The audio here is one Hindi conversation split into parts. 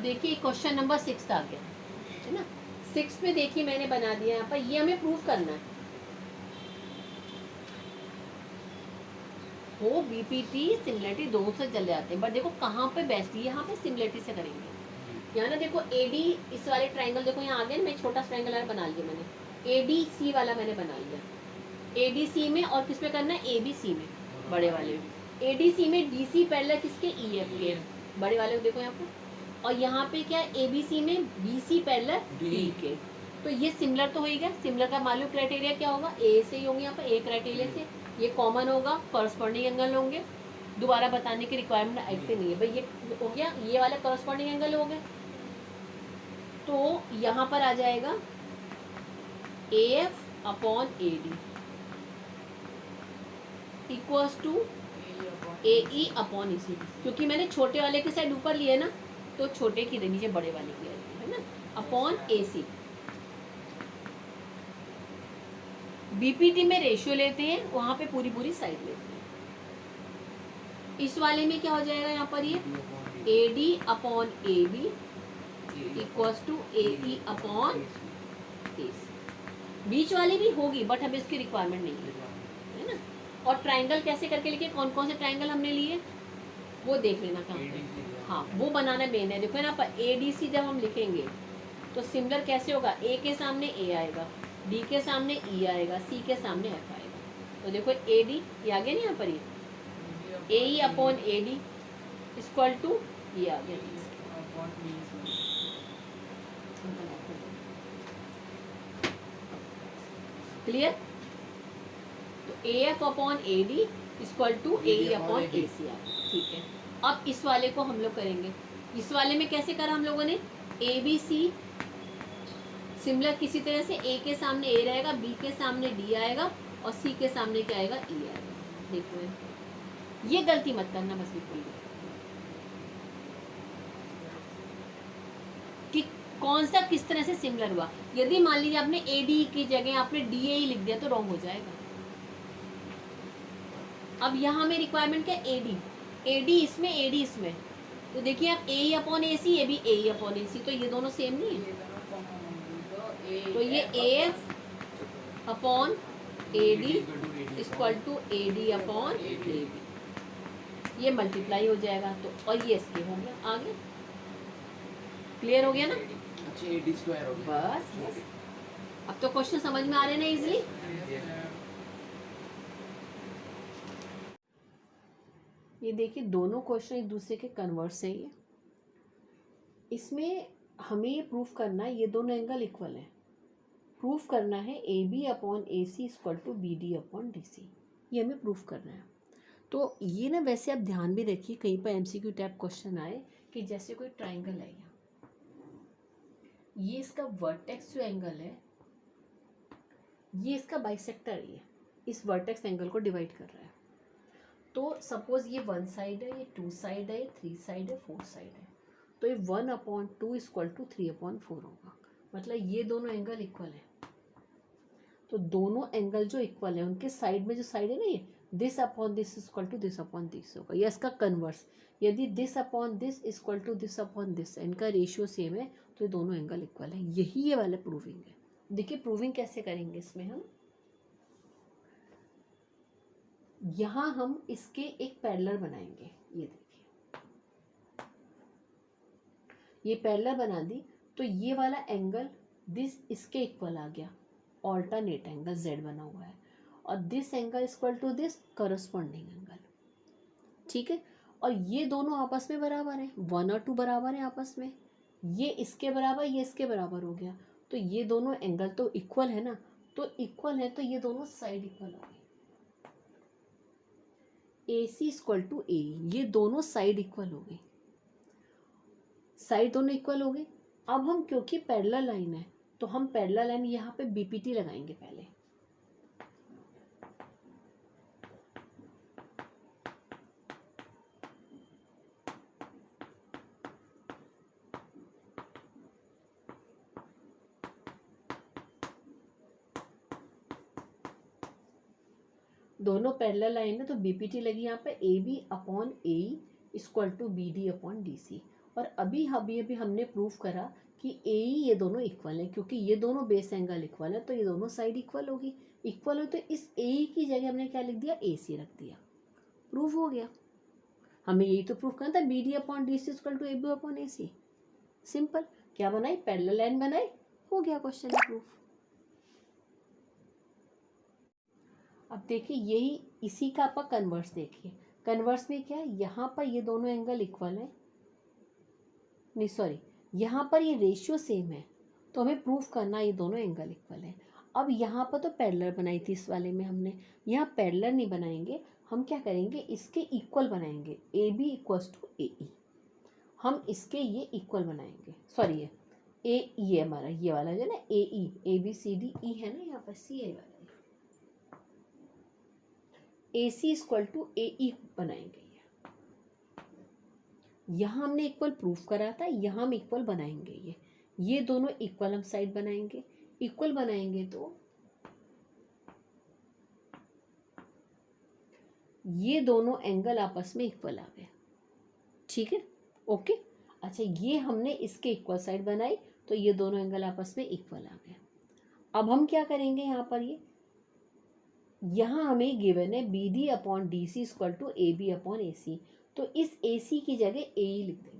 देखिए क्वेश्चन नंबर 6 आ गया है ना। 6 में देखिए मैंने बना दिया यहाँ पर, ये हमें प्रूव करना है। हो बीपीटी सिमिलरिटी दोनों से चले जाते हैं, बट देखो कहाँ पे बेस्ट, यहाँ पे सिमिलरिटी से करेंगे। यहाँ ना देखो एडी, इस वाले ट्राइंगल देखो यहाँ आ गया, मैं छोटा ट्राइंगल बना लिया मैंने, एडीसी वाला मैंने बना लिया। एडीसी में और किस में करना है, एबीसी में, बड़े वाले में। एडीसी में डीसी पैरेलल किसके, ईएफ के, बड़े वाले को देखो यहाँ पर। और यहाँ पे क्या है, एबीसी में बीसी पैरेलल डी के। तो ये सिमिलर तो हो ही गया। सिमिलर का मालूम क्राइटेरिया क्या होगा, ए से ही होंगे यहाँ पर, ए क्राइटेरिया से ये कॉमन होगा, कॉरस्पॉन्डिंग एंगल होंगे। दोबारा बताने की रिक्वायरमेंट आती नहीं है भाई, ये हो गया, ये वाला कॉरस्पॉन्डिंग एंगल हो गया। तो यहाँ पर आ जाएगा AF upon AD equals to AE upon EC, क्योंकि मैंने छोटे वाले की साइड ऊपर लिए ना, तो छोटे की नीचे बड़े वाले की है ना, अपॉन AC। बीपीटी में रेशियो लेते हैं, वहां पे पूरी पूरी साइड लेते हैं। इस वाले में क्या हो जाएगा यहाँ पर, ये AD upon AB equals to AE upon AC। बीच वाली भी होगी बट हमें इसकी रिक्वायरमेंट नहीं है ना। और ट्राइंगल कैसे करके लिखे, कौन कौन से ट्राइंगल हमने लिए वो देख लेना कहाँ, हाँ वो बनाना मेन है। देखो ना पर ADC जब हम लिखेंगे तो सिमिलर कैसे होगा, A के सामने A आएगा, D के सामने E आएगा, C के सामने F आएगा। तो देखो AD ये आ गया ना यहाँ पर, ये AE upon AD equal to ये आ गया, क्लियर। तो AF upon AD equal to AE upon AC आ गया, ठीक है। अब इस वाले को हम लोग करेंगे। इस वाले में कैसे करा हम लोगों ने, ABC सिमिलर किसी तरह से, A के सामने A रहेगा, B के सामने D आएगा और C के सामने क्या आएगा, E आएगा। देखो ये गलती मत करना बस बिल्कुल, कि कौन सा किस तरह से सिमिलर हुआ। यदि मान लीजिए आपने AD की जगह आपने DAE लिख दिया तो रॉन्ग हो जाएगा। अब यहाँ में रिक्वायरमेंट क्या, AD इसमें AD इसमें, तो देखिए आप AE अपॉन AC, ये भी AE अपॉन AC, तो ये दोनों सेम नहीं है। तो ये AF upon AD equal to AD upon AB, ये मल्टीप्लाई हो जाएगा। तो और ये इसके हो गया, आगे क्लियर हो गया ना। अच्छा AD स्क्वायर हो गया बस बस, अब तो क्वेश्चन समझ में आ रहे हैं ना इजीली। ये देखिए दोनों क्वेश्चन एक दूसरे के कन्वर्स है। ये इसमें हमें ये प्रूफ करना है ये दोनों एंगल इक्वल है। प्रूफ करना है AB upon AC equal to BD upon DC, ये हमें प्रूफ करना है। तो ये ना वैसे आप ध्यान भी रखिए, कहीं पर MCQ टाइप क्वेश्चन आए कि जैसे कोई ट्राइंगल है, ये इसका वर्टेक्स जो एंगल है, ये इसका बाइसेक्टर है, इस वर्टेक्स एंगल को डिवाइड कर रहा है। तो सपोज ये 1 साइड है, ये 2 साइड है, ये 3 साइड है, 4 साइड है, तो ये 1/2 इक्वल टू 3/4 होगा। मतलब ये दोनों एंगल इक्वल है। तो दोनों एंगल जो इक्वल है उनके साइड में जो साइड है ना, ये this upon this equal to this upon this होगा, या इसका कन्वर्स, यदि this upon this equal to this upon this, इनका रेशियो सेम है तो ये दोनों एंगल इक्वल है। यही ये वाला प्रूविंग है। देखिए प्रूविंग कैसे करेंगे इसमें, हम यहाँ हम इसके एक पैरेलल बनाएंगे। ये देखिए ये पैरेलल बना दी, तो ये वाला एंगल दिस इसके इक्वल आ गया, ऑल्टरनेट एंगल Z बना हुआ है, और this angle equal to this corresponding angle, ठीक है। और ये दोनों आपस में बराबर है, 1 और 2 बराबर है आपस में, ये इसके बराबर ये इसके बराबर हो गया। तो ये दोनों एंगल तो इक्वल है ना, तो इक्वल है तो ये दोनों साइड इक्वल हो गई, AC इक्वल टू AE, ये दोनों साइड इक्वल हो गई, साइड दोनों इक्वल हो गई। अब हम क्योंकि पैरेलल लाइन है तो हम पैरेलल लाइन यहाँ पे BPT लगाएंगे पहले। दोनों पैरेलल लाइन है तो BPT लगी यहाँ पे AB upon AE equal to BD upon DC, और अभी अभी अभी हमने प्रूफ करा कि ए ये दोनों इक्वल हैं, क्योंकि ये दोनों बेस एंगल इक्वल है तो ये दोनों साइड इक्वल होगी। इक्वल हो तो इस ए की जगह हमने क्या लिख दिया, ए सी रख दिया, प्रूफ हो गया। हमें यही तो प्रूफ करना था, B D upon D C equal to A B upon A C. Simple, क्या बनाई, पैरेलल लाइन बनाई, हो गया क्वेश्चन का प्रूफ। अब देखिए यही इसी का आपका कन्वर्स देखिए, कन्वर्स में क्या है, यहाँ पर ये दोनों एंगल इक्वल है, नहीं सॉरी, यहाँ पर ये रेशियो सेम है तो हमें प्रूफ करना ये दोनों एंगल इक्वल है। अब यहाँ पर तो पैरेलल बनाई थी इस वाले में हमने, यहाँ पैरेलल नहीं बनाएंगे, हम क्या करेंगे, इसके इक्वल बनाएंगे, ए बी इक्वल्स टू ए ई। हम इसके ये इक्वल बनाएंगे, सॉरी ये हमारा ये वाला जो है ना ए ई, A B C D E है ना, यहाँ पर सी ए वाला, ए सी इक्वल टू ए ई बनाएंगे। यहाँ हमने इक्वल प्रूफ करा था, यहाँ हम इक्वल बनाएंगे, ये दोनों इक्वल हम साइड बनाएंगे। इक्वल बनाएंगे तो ये दोनों एंगल आपस में इक्वल आ गए, ठीक है, ओके। अच्छा, ये हमने इसके इक्वल साइड बनाई तो ये दोनों एंगल आपस में इक्वल आ गए। अब हम क्या करेंगे, यहाँ पर ये यहाँ हमें गिवन है B D upon D C equal to A B upon A C, तो इस ए सी की जगह ए ई लिख देंगे।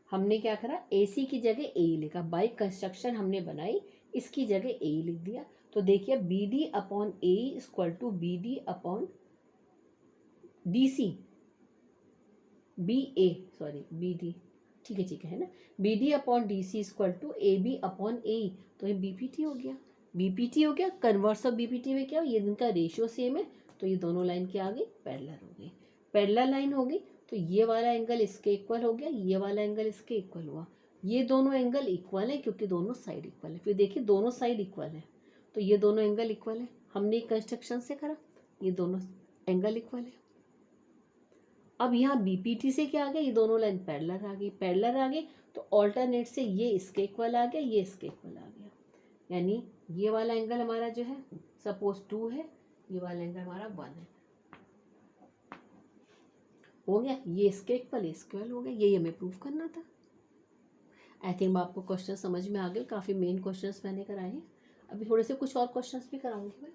हमने क्या करा, ए सी की जगह ए ई लिखा, बाई कंस्ट्रक्शन हमने बनाई, इसकी जगह ए ई लिख दिया। तो देखिए B D upon A equal to B D upon D C, B A sorry B D, ठीक है ना, B D upon D C equal to A B upon A, तो ये बी पी टी हो गया। बी पी टी हो गया, converse of B P T में क्या हो, ये इनका रेशियो सेम है तो ये दोनों लाइन क्या आ गई, पैरेलल हो गई। पैरेलल लाइन हो गई तो ये वाला एंगल इसके इक्वल हो गया, ये वाला एंगल इसके इक्वल हुआ। ये दोनों एंगल इक्वल है क्योंकि दोनों साइड इक्वल है। फिर देखिए दोनों साइड इक्वल है तो ये दोनों एंगल इक्वल है, हमने कंस्ट्रक्शन से करा, ये दोनों एंगल इक्वल है। अब यहाँ बीपीटी से क्या आ गया, ये दोनों लाइन पैरेलल आ गई, पैरेलल आ गई तो ऑल्टरनेट से ये इसके इक्वल आ गया, ये इसके इक्वल आ गया। यानी ये वाला एंगल हमारा जो है सपोज 2 है, ये वाला एंगल हमारा 1 है, हो गया, ये इसके इक्वल इक्वल हो गया। यही हमें प्रूफ करना था। आई थिंक आपको क्वेश्चन समझ में आ गए, काफ़ी मेन क्वेश्चंस मैंने कराए हैं। अभी थोड़े से कुछ और क्वेश्चंस भी कराऊंगी मैं।